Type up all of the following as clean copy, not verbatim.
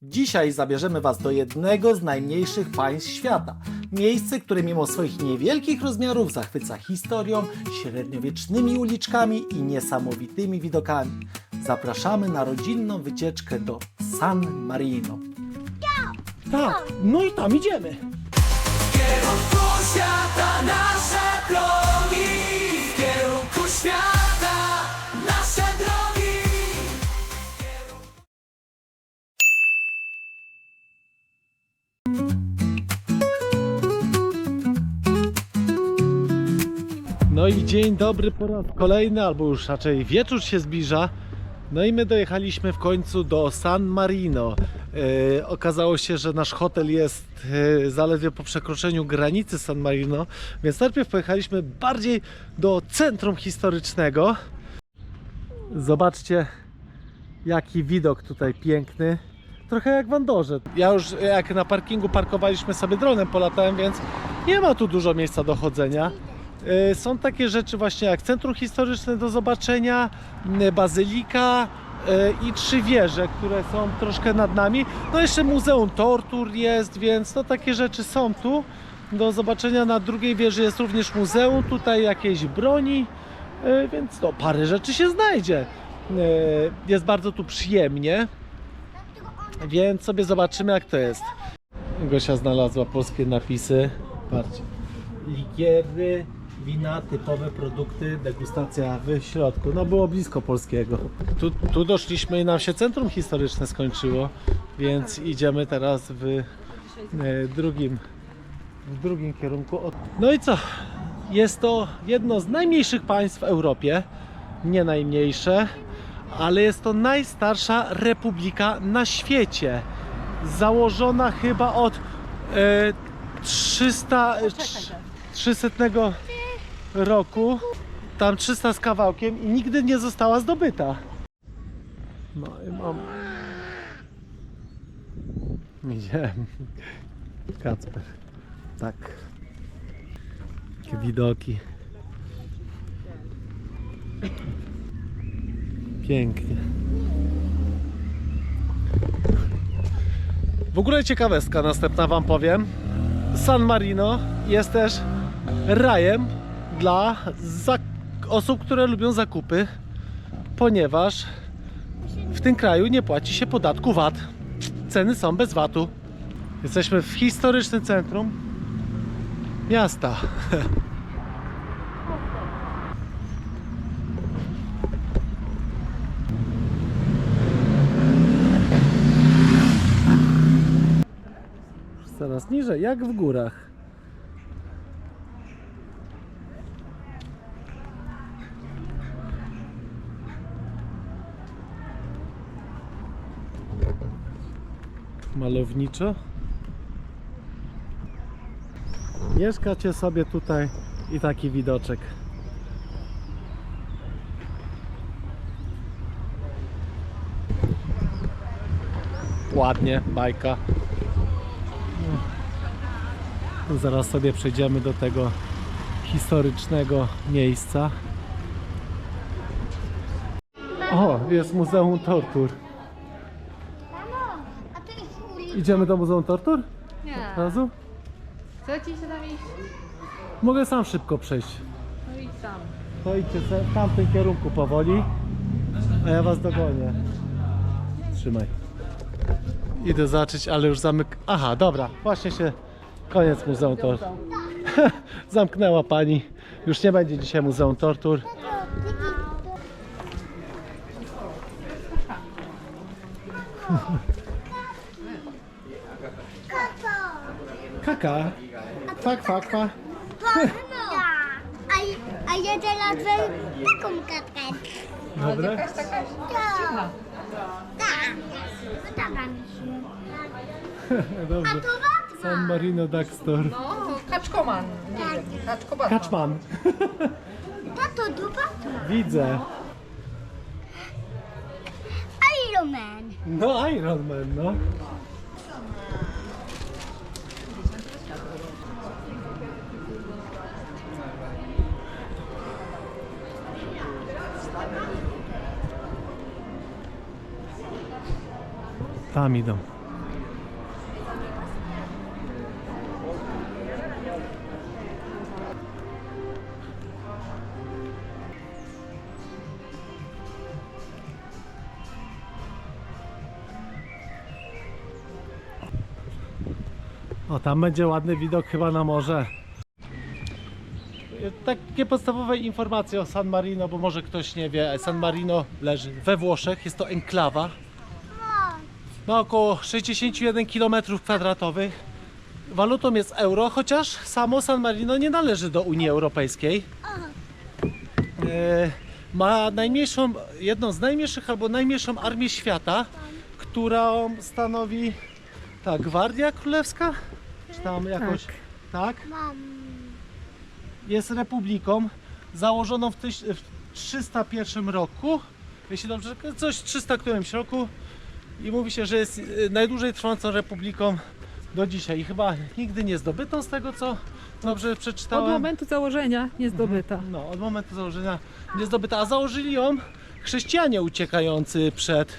Dzisiaj zabierzemy Was do jednego z najmniejszych państw świata. Miejsce, które mimo swoich niewielkich rozmiarów zachwyca historią, średniowiecznymi uliczkami i niesamowitymi widokami. Zapraszamy na rodzinną wycieczkę do San Marino. Tak, no i tam idziemy. W kierunku świata nasze progi, w kierunku świata nasze drogi. No i dzień dobry po raz kolejny, albo już raczej wieczór się zbliża. No i my dojechaliśmy w końcu do San Marino. Okazało się, że nasz hotel jest zaledwie po przekroczeniu granicy San Marino, więc najpierw pojechaliśmy bardziej do centrum historycznego. Zobaczcie, jaki widok tutaj piękny. Trochę jak w Andorze. Ja już jak na parkingu parkowaliśmy sobie dronem, polatałem, więc nie ma tu dużo miejsca do chodzenia. Są takie rzeczy właśnie jak centrum historyczne do zobaczenia, bazylika i 3 wieże, które są troszkę nad nami. No jeszcze Muzeum Tortur jest, więc no takie rzeczy są tu. Do zobaczenia na drugiej wieży jest również muzeum, tutaj jakieś broni, więc no parę rzeczy się znajdzie. Jest bardzo tu przyjemnie, więc sobie zobaczymy jak to jest. Gosia znalazła polskie napisy. Patrzcie. Likiery, wina, typowe produkty, degustacja w środku. No było blisko polskiego. Tu doszliśmy i nam się centrum historyczne skończyło, więc idziemy teraz w drugim kierunku. No i co? Jest to jedno z najmniejszych państw w Europie. Nie najmniejsze, ale jest to najstarsza republika na świecie. Założona chyba od 300 roku, tam 300 z kawałkiem i nigdy nie została zdobyta. No i mam... Idziemy. Kacper. Tak. Jakie widoki. Pięknie. W ogóle ciekawostka następna wam powiem. San Marino jest też rajem dla osób, które lubią zakupy, ponieważ w tym kraju nie płaci się podatku VAT. Ceny są bez VAT-u. Jesteśmy w historycznym centrum miasta. Coraz niżej, jak w górach. Malowniczo. Mieszkacie sobie tutaj i taki widoczek. Ładnie, bajka. Zaraz sobie przejdziemy do tego historycznego miejsca. O, jest Muzeum Tortur. A to jest ulica. Idziemy do Muzeum Tortur? Nie. Od razu? Chce ci się tam iść? Mogę sam szybko przejść. No idź sam. To idźcie w tamtym kierunku powoli, a ja was dogonię. Trzymaj. Idę zobaczyć, ale już Aha, dobra, właśnie się... Koniec Muzeum Tortur. Zamknęła pani. Już nie będzie dzisiaj Muzeum Tortur. Kaka. Fak, fak, fak. A ja teraz taką katkę. Dobra. Jakaś taka dziwna. Tak. Podoba mi się. A Dobrze. to Batman. San Marino Duck Store. No, kaczkoman. Nie wiem, kaczkoban. Kaczman. Tato, to Batman. Widzę. Iron Man. No Iron Man, no. Tam idą. O, tam będzie ładny widok chyba na morze. Takie podstawowe informacje o San Marino, bo może ktoś nie wie. San Marino leży we Włoszech, jest to enklawa. Ma około 61 km². Walutą jest euro, chociaż samo San Marino nie należy do Unii Europejskiej. Ma najmniejszą, jedną z najmniejszych albo najmniejszą armię świata, którą stanowi ta Gwardia Królewska, czy tam jakoś, tak? Mam. Jest republiką założoną w 301 roku, jeśli dobrze, coś w 300 którymś roku, i mówi się, że jest najdłużej trwającą republiką do dzisiaj i chyba nigdy nie zdobytą, z tego co dobrze przeczytałem. Od momentu założenia nie zdobyta. No, od momentu założenia nie zdobyta, a założyli ją chrześcijanie uciekający przed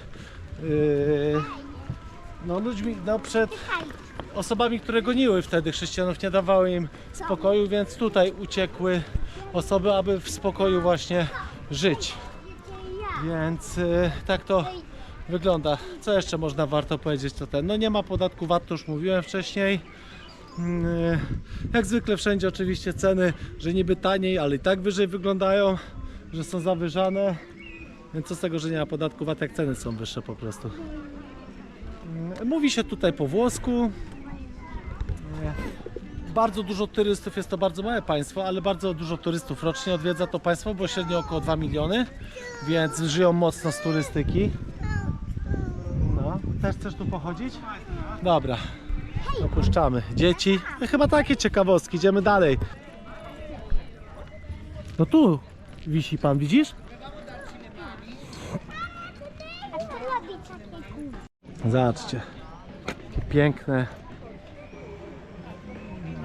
ludźmi, przed osobami, które goniły wtedy chrześcijanów, nie dawały im spokoju, więc tutaj uciekły osoby, aby w spokoju właśnie żyć. Więc tak to wygląda. Co jeszcze można warto powiedzieć, to no nie ma podatku VAT, to już mówiłem wcześniej. Jak zwykle wszędzie oczywiście ceny, że niby taniej, ale i tak wyżej wyglądają, że są zawyżane. Więc co z tego, że nie ma podatku VAT, jak ceny są wyższe po prostu. Mówi się tutaj po włosku. Bardzo dużo turystów, jest to bardzo małe państwo, ale bardzo dużo turystów rocznie odwiedza to państwo, bo średnio około 2 miliony, więc żyją mocno z turystyki. No, też chcesz tu pochodzić? Dobra, opuszczamy dzieci. Chyba takie ciekawostki, idziemy dalej. No tu wisi pan, widzisz? A co robi takie kół? Zobaczcie, jakie piękne.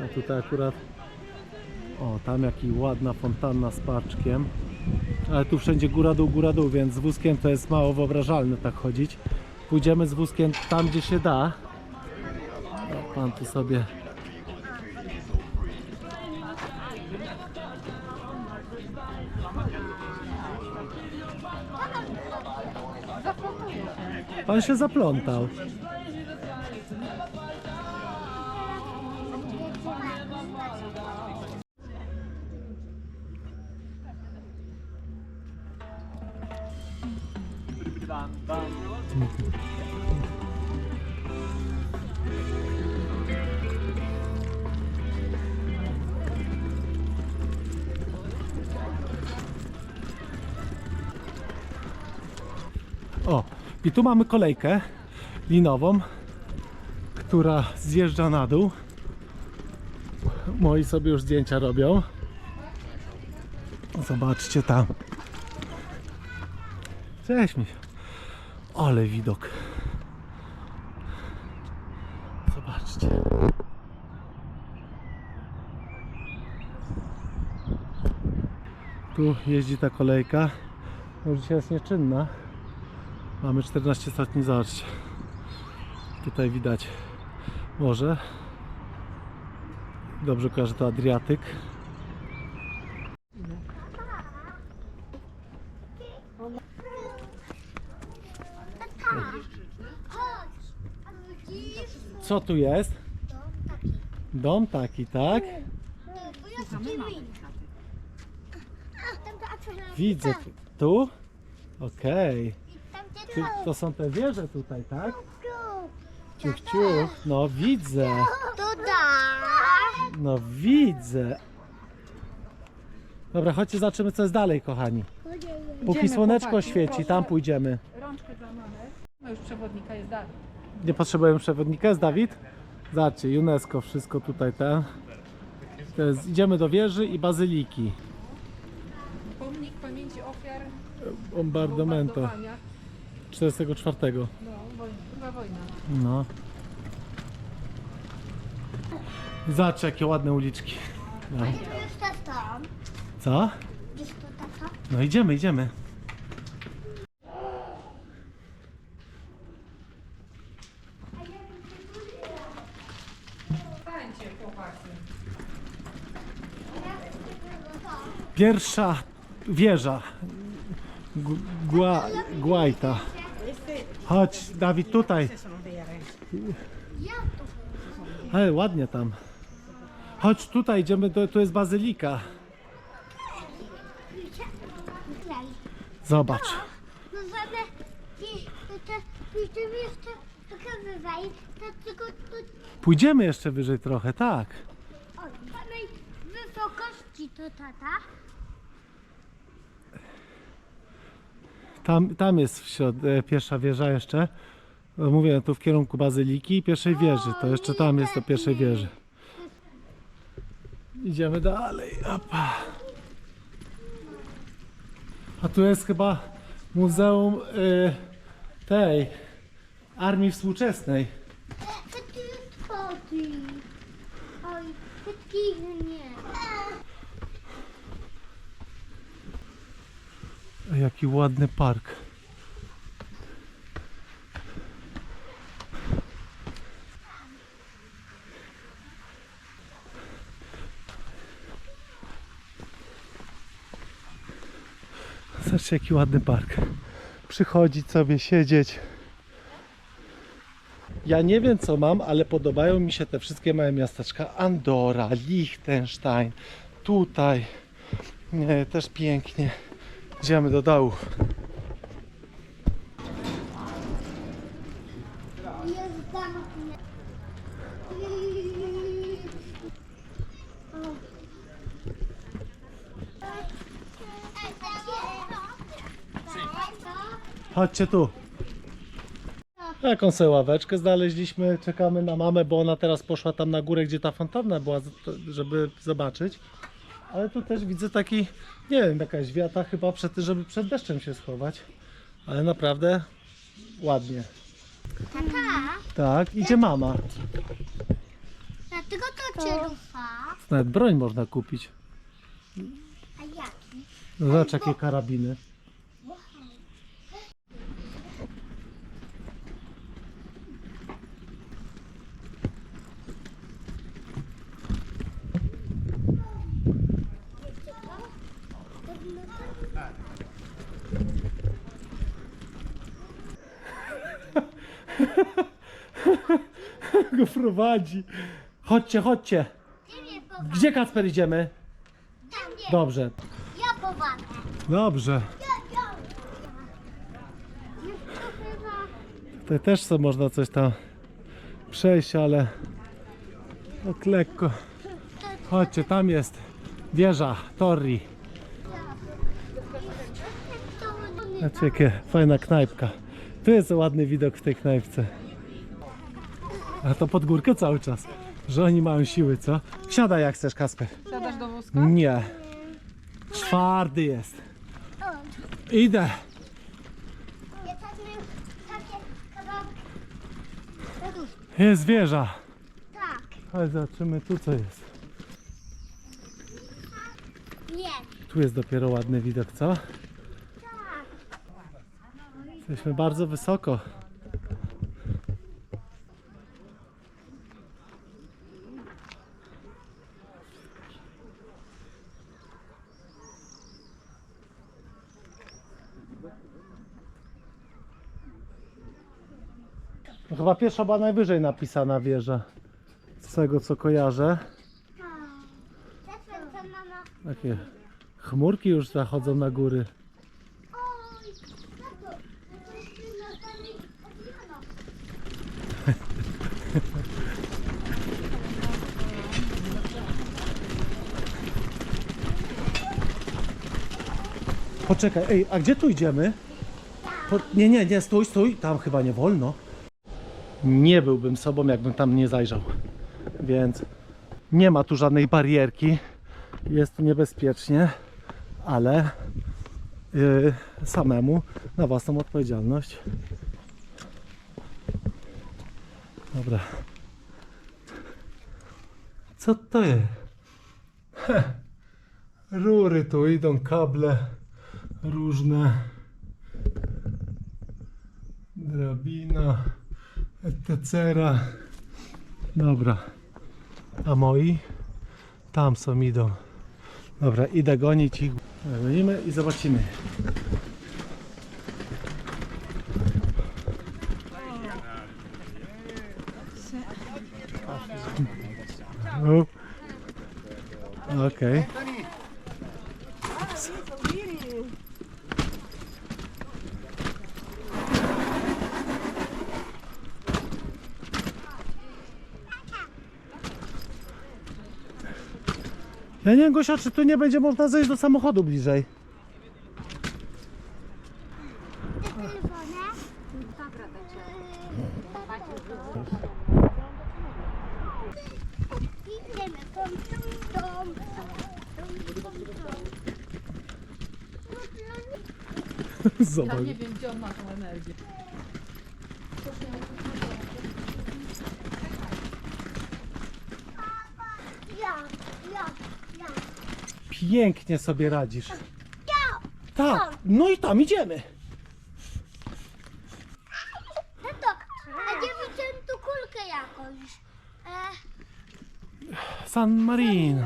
No tutaj akurat, o, tam jaki ładna fontanna z parczkiem, ale tu wszędzie góra dół, więc z wózkiem to jest mało wyobrażalne tak chodzić. Pójdziemy z wózkiem tam, gdzie się da. O, pan tu sobie pan się zaplątał. O, i tu mamy kolejkę linową, która zjeżdża na dół. Moi sobie już zdjęcia robią. Zobaczcie tam. Cześć mi. Ale widok. Zobaczcie. Tu jeździ ta kolejka. Już dzisiaj jest nieczynna. Mamy 14 stopni, zobaczcie. Tutaj widać morze. Dobrze kojarzę, to Adriatyk. Co tu jest? Dom taki, tak? Widzę. Tu? Okej. To są te wieże tutaj, tak? Ciuch, ciuch. No widzę. No widzę. Dobra, chodźcie, zobaczymy, co jest dalej, kochani. Póki Idziemy, słoneczko chłopaki, świeci, proszę. tam pójdziemy. Rączkę za mamę. No już przewodnika jest Dawid. Nie potrzebujemy przewodnika, jest Dawid. Zobaczcie, UNESCO, wszystko tutaj ten. To jest, idziemy do wieży i bazyliki. Pomnik pamięci ofiar Bombardamento bombardowania. 44. No, druga wojna. No. Zobaczcie, jakie ładne uliczki. No. Gdzie to jest tata? Co? Gdzieś to tata? No idziemy, idziemy. Stańcie, chłopaki. Pierwsza wieża Guaita. Chodź, Dawid, tutaj. Ale ładnie tam. Chodź tutaj, idziemy, tu jest bazylika. Tutaj. Zobacz. Możemy pójdziemy jeszcze trochę wyżej, to tylko tu Pójdziemy jeszcze wyżej trochę, tak. od samej wysokości to tata. Tam jest pierwsza wieża jeszcze. Mówię, tu w kierunku bazyliki i pierwszej wieży. To jeszcze tam jest do pierwszej wieży. Idziemy dalej. Opa. A tu jest chyba muzeum tej Armii Współczesnej. To tu jest koty. Oj, takich nie. Jaki ładny park. Zobaczcie, jaki ładny park. Przychodzić sobie, siedzieć. Ja nie wiem co mam, ale podobają mi się te wszystkie małe miasteczka. Andorra, Liechtenstein, tutaj też pięknie. Idziemy do dołu. Jest zamknięte. Chodźcie tu. Jaką sobie ławeczkę znaleźliśmy, czekamy na mamę, bo ona teraz poszła tam na górę, gdzie ta fontanna była, żeby zobaczyć. Ale tu też widzę taki, nie wiem, jakaś wiata chyba żeby przed deszczem się schować. Ale naprawdę ładnie. Tata, Tak, idzie mama. dlaczego to cię rufa? Nawet broń można kupić. A jaki? No zobacz jakie karabiny. Go prowadzi. Chodźcie, chodźcie. Ty mnie powadę. Gdzie, Kacper, idziemy? Tam nie. Dobrze. Ja powadę. Dobrze. Jeszcze chyba. Tutaj też sobie można coś tam przejść, ale tak lekko. Chodźcie, tam jest wieża Torri. Zobaczcie, jakie fajna knajpka. Tu jest ładny widok w tej knajpce. A to pod górkę cały czas. Że oni mają siły, co? Siadaj jak chcesz, Kasper. Siadasz do wózka? Nie. Twardy jest. Idę. Ja tak miałem takie kawałki. Jest wieża. Tak. Chodź, zobaczymy tu co jest. Nie. Tu jest dopiero ładny widok, co? Tak. Jesteśmy bardzo wysoko. No chyba pierwsza była najwyżej napisana wieża. Z tego co kojarzę. Teraz to mama. Takie chmurki już zachodzą na góry. Oj, tato. To jest na pani Adriana. Poczekaj, ej, a gdzie tu idziemy? Nie, stój, tam chyba nie wolno. Nie byłbym sobą, jakbym tam nie zajrzał. Więc nie ma tu żadnej barierki. Jest tu niebezpiecznie, ale samemu na własną odpowiedzialność. Dobra. Co to jest? Rury tu idą, kable różne, drabina, etc. Dobra, a moi tam są, idą. Dobra, idę gonić ich. Gonimy i zobaczymy. Okej. Ja nie wiem, Gosia, czy tu nie będzie można zejść do samochodu bliżej? Idziemy, tom. Zobacz. Ja nie wiem, gdzie on ma tą energię. Ja. Pięknie sobie radzisz. Tak, no i tam idziemy. Tato, a gdzie widziałem tu kulkę jakąś? San Marino.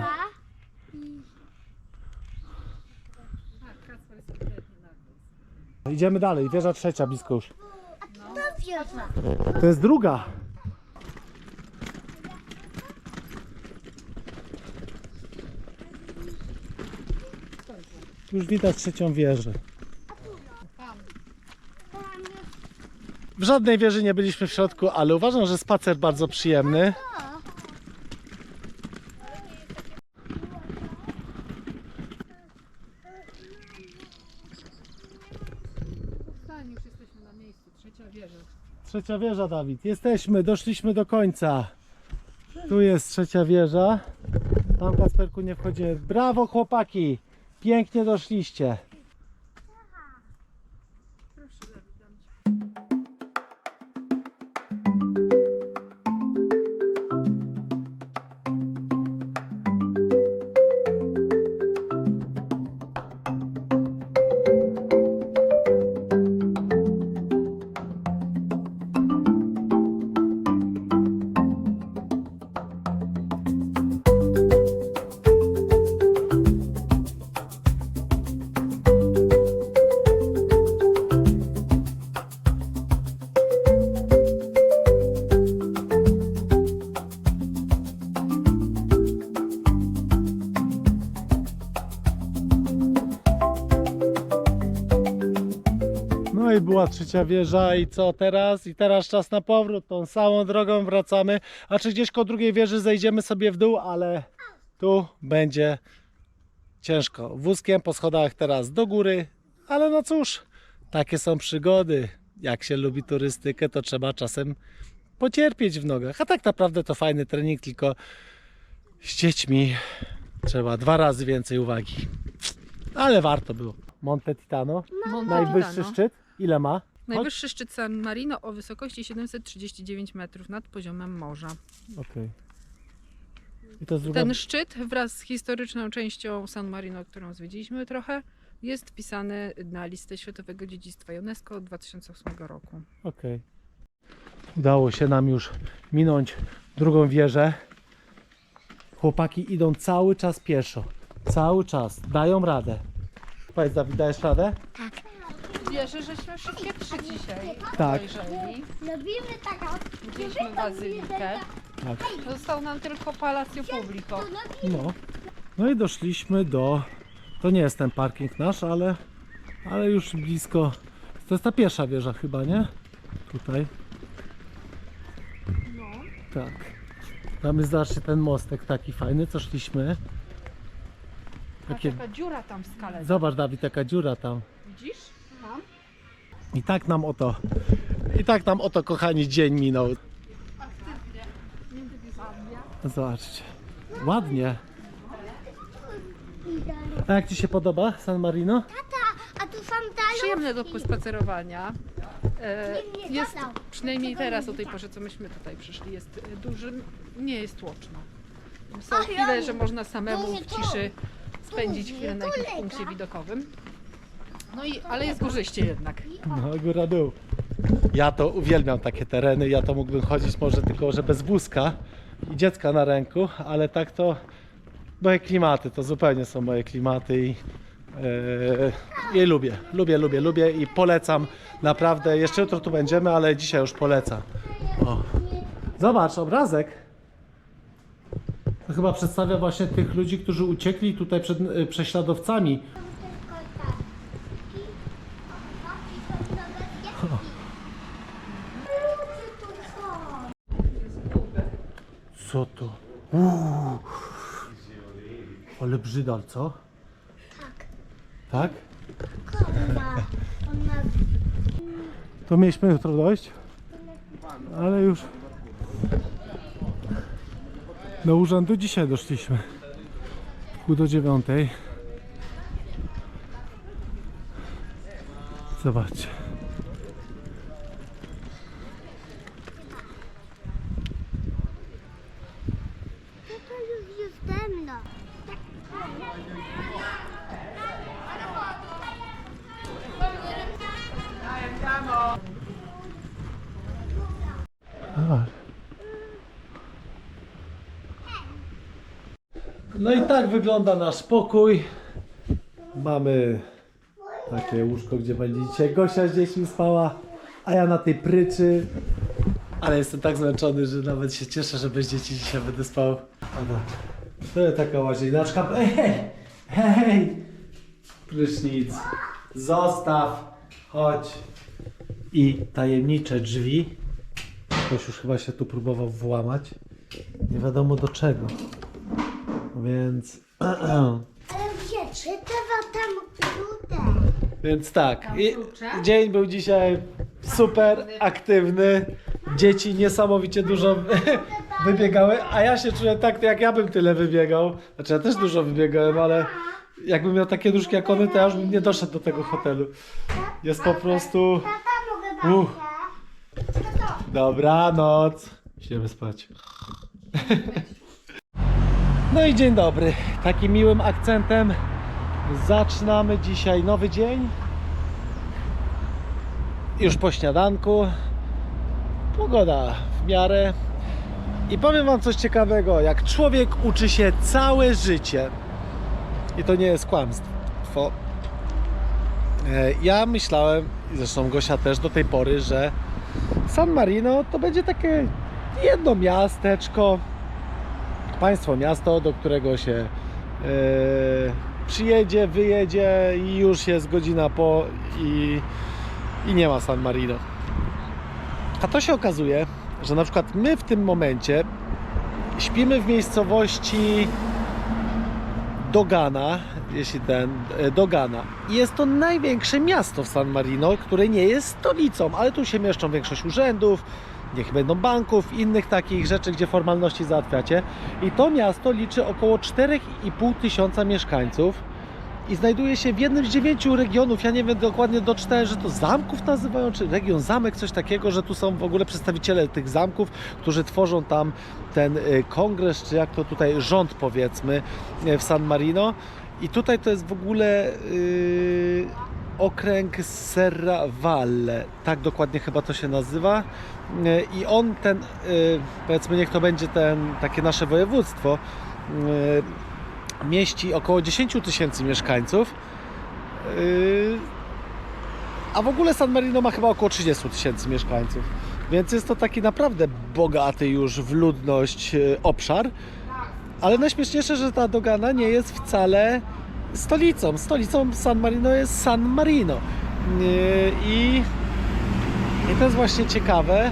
A? Idziemy dalej, wieża trzecia blisko już. To wieża. To jest druga. Już widać trzecią wieżę. W żadnej wieży nie byliśmy w środku, ale uważam, że spacer bardzo przyjemny. Stań, już jesteśmy na miejscu. Trzecia wieża. Trzecia wieża, Dawid. Jesteśmy, doszliśmy do końca. Tu jest trzecia wieża. Tam, Kacperku, nie wchodzimy. Brawo, chłopaki! Pięknie doszliście. No i była trzecia wieża i co teraz? I teraz czas na powrót, tą samą drogą wracamy. A czy gdzieś koło drugiej wieży zejdziemy sobie w dół, ale tu będzie ciężko. Wózkiem po schodach teraz do góry, ale no cóż, takie są przygody. Jak się lubi turystykę, to trzeba czasem pocierpieć w nogach. A tak naprawdę to fajny trening, tylko z dziećmi trzeba 2 razy więcej uwagi. Ale warto było. Monte Titano, Monte najwyższy Titano. szczyt. Ile ma? Najwyższy szczyt San Marino o wysokości 739 metrów nad poziomem morza. Okej. I to jest druga... Ten szczyt wraz z historyczną częścią San Marino, którą zwiedziliśmy trochę, jest wpisany na listę Światowego Dziedzictwa UNESCO od 2008 roku. Okej. Udało się nam już minąć drugą wieżę. Chłopaki idą cały czas pieszo. Cały czas. Dają radę. Powiedz, Dawid, dajesz radę? Wierzę, żeśmy wszystkie 3 dzisiaj Tak. obejrzeli. Robimy taką. Widzieliśmy bazylikę. Tak. Został nam tylko Palacio Publico. No. No i doszliśmy do... To nie jest ten parking nasz, ale już blisko. To jest ta pierwsza wieża chyba, nie? Tutaj. No. Tak. Tam jest, zobaczcie, ten mostek taki fajny, co szliśmy. Takie... Taka dziura tam w skale. Zobacz, Dawid, taka dziura tam. Widzisz? Tam. I tak nam oto, kochani, dzień minął. Zobaczcie. Ładnie. A jak Ci się podoba San Marino? Tata, a tu są dalej. Przyjemne do pospacerowania. Nie Jest, gadał. przynajmniej teraz o tej porze, co myśmy tutaj przyszli, jest duży, nie jest tłoczno. Są Ach, chwile, Janiu, że można samemu duży w ciszy spędzić chwilę na jakimś punkcie widokowym. No i, ale jest górzyście jednak. No, góra dół. Ja to uwielbiam takie tereny, ja to mógłbym chodzić może tylko, że bez wózka i dziecka na ręku, ale tak to moje klimaty, to zupełnie są moje klimaty i lubię i polecam naprawdę. Jeszcze jutro tu będziemy, ale dzisiaj już polecam. O. Zobacz, obrazek. To chyba przedstawia właśnie tych ludzi, którzy uciekli tutaj przed prześladowcami. Co to? Ale brzydal, co? Tak. Tak? On ma To mieliśmy jutro dojść, ale już do urzędu dzisiaj doszliśmy. 8:30. Zobaczcie. to już jest temno. Zobacz. No i tak wygląda nasz pokój. Mamy takie łóżko, gdzie będzie dzisiaj Gosia z dziećmi spała, a ja na tej pryczy. Ale jestem tak zmęczony, że nawet się cieszę, że bez dzieci dzisiaj będę spał. To jest taka łazieneczka. Hej! Hej! Prysznic. Zostaw. Chodź. I tajemnicze drzwi. Ktoś już chyba się tu próbował włamać. Nie wiadomo do czego. Więc... Ale gdzie? Czy to tam tutaj? Więc tak, dzień był dzisiaj super aktywny. Dzieci niesamowicie dużo wybiegały, a ja się czuję tak, jak ja bym tyle wybiegał. Znaczy ja też dużo wybiegałem, ale jakbym miał takie nóżki jak one, to ja już bym nie doszedł do tego hotelu. Jest po prostu... Tata mogę bawić. Dobranoc. Idziemy spać. No i dzień dobry. Takim miłym akcentem zaczynamy dzisiaj nowy dzień. Już po śniadanku. Pogoda w miarę. I powiem wam coś ciekawego. Jak człowiek uczy się całe życie, i to nie jest kłamstwo, ja myślałem, i zresztą Gosia też do tej pory, że San Marino to będzie takie jedno miasteczko, państwo miasto, do którego się przyjedzie, wyjedzie i już jest godzina po i nie ma San Marino. A to się okazuje, że na przykład my w tym momencie śpimy w miejscowości Dogana, Dogana. I jest to największe miasto w San Marino, które nie jest stolicą, ale tu się mieszczą większość urzędów, niech będą banków, innych takich rzeczy, gdzie formalności załatwiacie. I to miasto liczy około 4,5 tysiąca mieszkańców i znajduje się w jednym z 9 regionów. Ja nie wiem dokładnie, doczytałem, że to zamków nazywają, czy region zamek, coś takiego, że tu są w ogóle przedstawiciele tych zamków, którzy tworzą tam ten kongres, czy jak to tutaj rząd, powiedzmy, w San Marino. I tutaj to jest w ogóle okręg Serravalle, tak dokładnie chyba to się nazywa. I on ten, powiedzmy, niech to będzie takie nasze województwo, mieści około 10 tysięcy mieszkańców, a w ogóle San Marino ma chyba około 30 tysięcy mieszkańców, więc jest to taki naprawdę bogaty już w ludność obszar, ale najśmieszniejsze, że ta Dogana nie jest wcale stolicą. Stolicą San Marino jest San Marino i to jest właśnie ciekawe,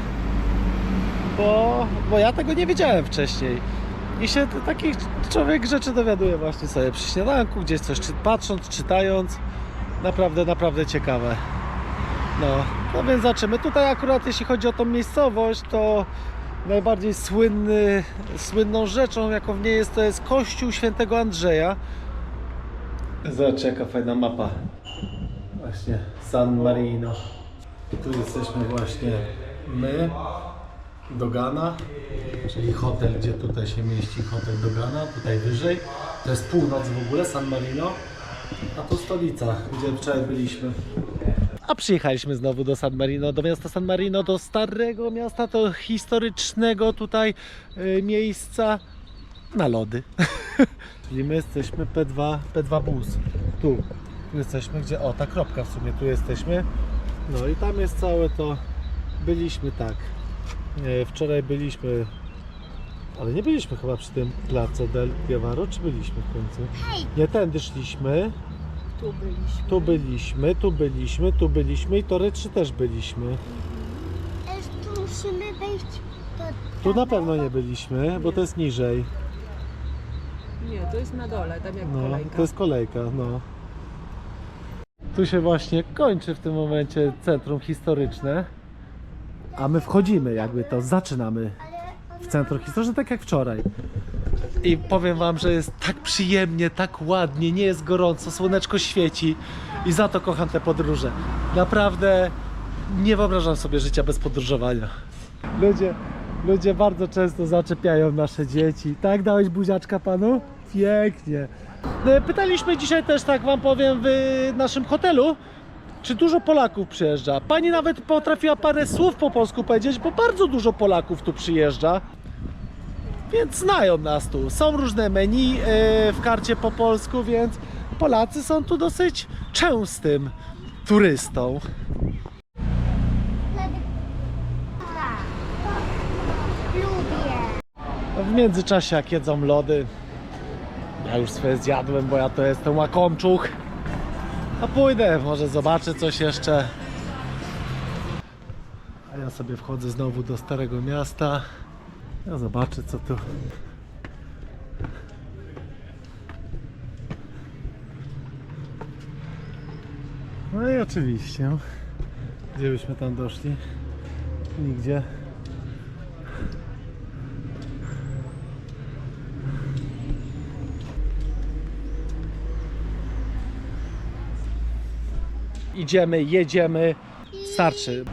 bo ja tego nie wiedziałem wcześniej. I się takich człowiek rzeczy dowiaduje właśnie sobie przy śniadanku, gdzieś coś patrząc, czytając. Naprawdę ciekawe. No więc zobaczymy. Tutaj akurat jeśli chodzi o tą miejscowość, to najbardziej słynną rzeczą, jaką w niej jest, to jest kościół świętego Andrzeja. Zobaczcie, jaka fajna mapa. Właśnie San Marino. Tu jesteśmy właśnie my. Dogana, czyli hotel, gdzie tutaj się mieści hotel Dogana, tutaj wyżej. To jest północ w ogóle, San Marino, a tu stolica, gdzie wczoraj byliśmy. A przyjechaliśmy znowu do San Marino, do miasta San Marino, do starego miasta, to historycznego tutaj miejsca na lody. Czyli my jesteśmy P2 Bus. Tu jesteśmy, gdzie, o, ta kropka w sumie, tu jesteśmy. No i tam jest całe to, byliśmy tak. Wczoraj byliśmy Ale nie byliśmy chyba przy tym Placo del Pievaro, czy byliśmy w końcu? Nie, tędy szliśmy. Tu byliśmy. Tu byliśmy, tu byliśmy, tu byliśmy i tory 3 też byliśmy. Tu musimy wejść do... Tu na pewno nie byliśmy, bo to jest niżej. Nie, to jest na dole, tam jak No, kolejka. to jest kolejka, no. Tu się właśnie kończy w tym momencie centrum historyczne, a my wchodzimy, jakby to zaczynamy w centrum historyczne, tak jak wczoraj. I powiem wam, że jest tak przyjemnie, tak ładnie, nie jest gorąco, słoneczko świeci i za to kocham te podróże. Naprawdę nie wyobrażam sobie życia bez podróżowania. Ludzie bardzo często zaczepiają nasze dzieci. Tak, dałeś buziaczka panu? Pięknie. Pytaliśmy dzisiaj też, tak wam powiem, w naszym hotelu, czy dużo Polaków przyjeżdża. Pani nawet potrafiła parę słów po polsku powiedzieć, bo bardzo dużo Polaków tu przyjeżdża. Więc znają nas tu. Są różne menu w karcie po polsku, więc Polacy są tu dosyć częstym turystą. Lubię. W międzyczasie jak jedzą lody, ja już swoje zjadłem, bo ja to jestem łakomczuch. A pójdę, może zobaczę coś jeszcze. A ja sobie wchodzę znowu do Starego Miasta. Ja zobaczę co tu. No i oczywiście. Gdzie byśmy tam doszli? Nigdzie. Idziemy, jedziemy. Starczy.